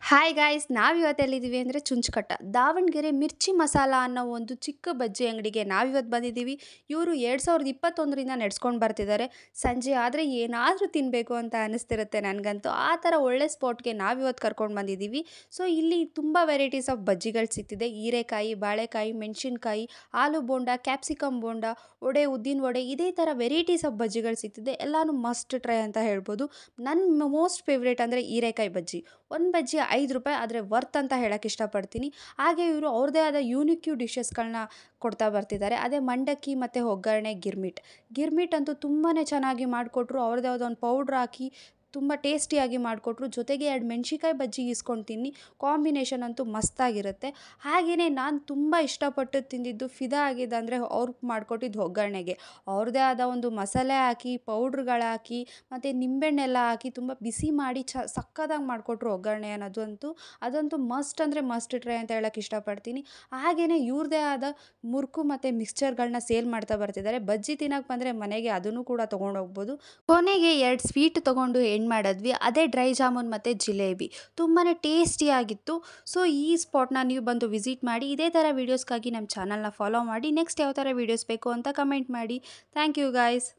Hi guys, ನಾವಿವತ್ತು ಎಲ್ಲಿದ್ದೀವಿ ಅಂದರೆ ಚುಂಚಕಟ್ಟ ದಾವಣಗೆರೆ ಮಿರ್ಚಿ ಮಸಾಲ ಅನ್ನೋ ಒಂದು ಚಿಕ್ಕ ಬಜ್ಜಿ ಅಂಗಡಿಗೆ ನಾವಿವತ್ತು ಬಂದಿದ್ದೀವಿ. ಇವರು 2021ರಿಂದ ನಡೆಸ್ಕೊಂಡು ಬರ್ತಿದ್ದಾರೆ. ಸಂಜೆ ಆದರೆ ಏನಾದರೂ ತಿನ್ನಬೇಕು ಅಂತ ಅನಿಸ್ತಿರುತ್ತೆ ನನಗಂತೂ. ಆ ಥರ ಒಳ್ಳೆ ಸ್ಪಾಟ್ಗೆ ನಾವಿವತ್ತು ಕರ್ಕೊಂಡು ಬಂದಿದ್ದೀವಿ. ಸೊ ಇಲ್ಲಿ ತುಂಬ ವೆರೈಟೀಸ್ ಆಫ್ ಬಜ್ಜಿಗಳು ಸಿಗ್ತಿದೆ. ಹೀರೆಕಾಯಿ, ಬಾಳೆಕಾಯಿ, ಮೆಣಸಿನ್ಕಾಯಿ, ಆಲೂ ಬೋಂಡ, ಕ್ಯಾಪ್ಸಿಕಮ್ ಬೋಂಡ, ವಡೆ, ಉದ್ದಿನ ವಡೆ, ಇದೇ ಥರ ವೆರೈಟೀಸ್ ಆಫ್ ಬಜ್ಜಿಗಳು ಸಿಗ್ತಿದೆ. ಎಲ್ಲನೂ ಮಸ್ಟ್ ಟ್ರೈ ಅಂತ ಹೇಳ್ಬೋದು. ನನ್ನ ಮೋಸ್ಟ್ ಫೇವ್ರೇಟ್ ಅಂದರೆ ಹೀರೆಕಾಯಿ ಬಜ್ಜಿ. ಒಂದು ಬಜ್ಜಿ ₹5, ಆದರೆ ವರ್ತ್ ಅಂತ ಹೇಳಕ್ಕೆ ಇಷ್ಟಪಡ್ತೀನಿ. ಹಾಗೆ ಇವರು ಅವ್ರದ್ದೇ ಆದ ಯೂನಿಕ್ಯೂ ಡಿಶಸ್ಗಳನ್ನ ಕೊಡ್ತಾ ಬರ್ತಿದ್ದಾರೆ. ಅದೇ ಮಂಡಕ್ಕಿ ಮತ್ತು ಒಗ್ಗರಣೆ ಗಿರ್ಮಿಟ್. ಗಿರ್ಮಿಟ್ ಅಂತೂ ತುಂಬಾ ಚೆನ್ನಾಗಿ ಮಾಡಿಕೊಟ್ರು. ಅವ್ರದ್ದೇ ಆದ ಒಂದು ಪೌಡ್ರ್ ಹಾಕಿ ತುಂಬ ಟೇಸ್ಟಿಯಾಗಿ ಮಾಡಿಕೊಟ್ರು. ಜೊತೆಗೆ 2 ಮೆಣಸಿನ್ಕಾಯಿ ಬಜ್ಜಿ ಈಸ್ಕೊಂಡು ತಿನ್ನಿ, ಕಾಂಬಿನೇಷನ್ ಅಂತೂ ಮಸ್ತಾಗಿರುತ್ತೆ. ಹಾಗೆಯೇ ನಾನು ತುಂಬ ಇಷ್ಟಪಟ್ಟು ತಿಂದಿದ್ದು, ಫಿದಾ ಆಗಿದ್ದಂದರೆ ಅವ್ರು ಮಾಡಿಕೊಟ್ಟಿದ್ದು ಒಗ್ಗರಣೆಗೆ. ಅವ್ರದ್ದೇ ಆದ ಒಂದು ಮಸಾಲೆ ಹಾಕಿ, ಪೌಡ್ರ್ಗಳಾಕಿ ಮತ್ತು ನಿಂಬೆಹಣ್ಣೆಲ್ಲ ಹಾಕಿ ತುಂಬ ಬಿಸಿ ಮಾಡಿ ಸಕ್ಕತ್ತಾಗಿ ಮಾಡಿಕೊಟ್ರು ಒಗ್ಗರಣೆ ಅದಂತೂ ಮಸ್ಟ್ ಅಂದರೆ ಮಸ್ಟ್ ಟ್ರೈ ಅಂತ ಹೇಳಕ್ಕೆ ಇಷ್ಟಪಡ್ತೀನಿ. ಹಾಗೆಯೇ ಇವ್ರದ್ದೇ ಆದ ಮುರುಕು ಮತ್ತು ಮಿಕ್ಸ್ಚರ್ಗಳನ್ನ ಸೇಲ್ ಮಾಡ್ತಾ ಬರ್ತಿದ್ದಾರೆ. ಬಜ್ಜಿ ತಿನ್ನೋಕ್ಕೆ ಬಂದರೆ ಮನೆಗೆ ಅದನ್ನು ಕೂಡ ತೊಗೊಂಡೋಗ್ಬೋದು. ಕೊನೆಗೆ 2 ಸ್ವೀಟ್ ತೊಗೊಂಡು ಎಂಡ್ ಮಾಡಿದ್ವಿ. ಅದೇ ಡ್ರೈ ಜಾಮೂನ್ ಮತ್ತು ಜಿಲೇಬಿ. ತುಂಬಾ ಟೇಸ್ಟಿಯಾಗಿತ್ತು. ಸೊ ಈ ಸ್ಪಾಟ್ನ ನೀವು ಬಂದು ವಿಸಿಟ್ ಮಾಡಿ. ಇದೇ ಥರ ವೀಡಿಯೋಸ್ಗಾಗಿ ನಮ್ಮ ಚಾನಲ್ನ ಫಾಲೋ ಮಾಡಿ. ನೆಕ್ಸ್ಟ್ ಯಾವ ಥರ ವೀಡಿಯೋಸ್ ಬೇಕು ಅಂತ ಕಮೆಂಟ್ ಮಾಡಿ. Thank you guys.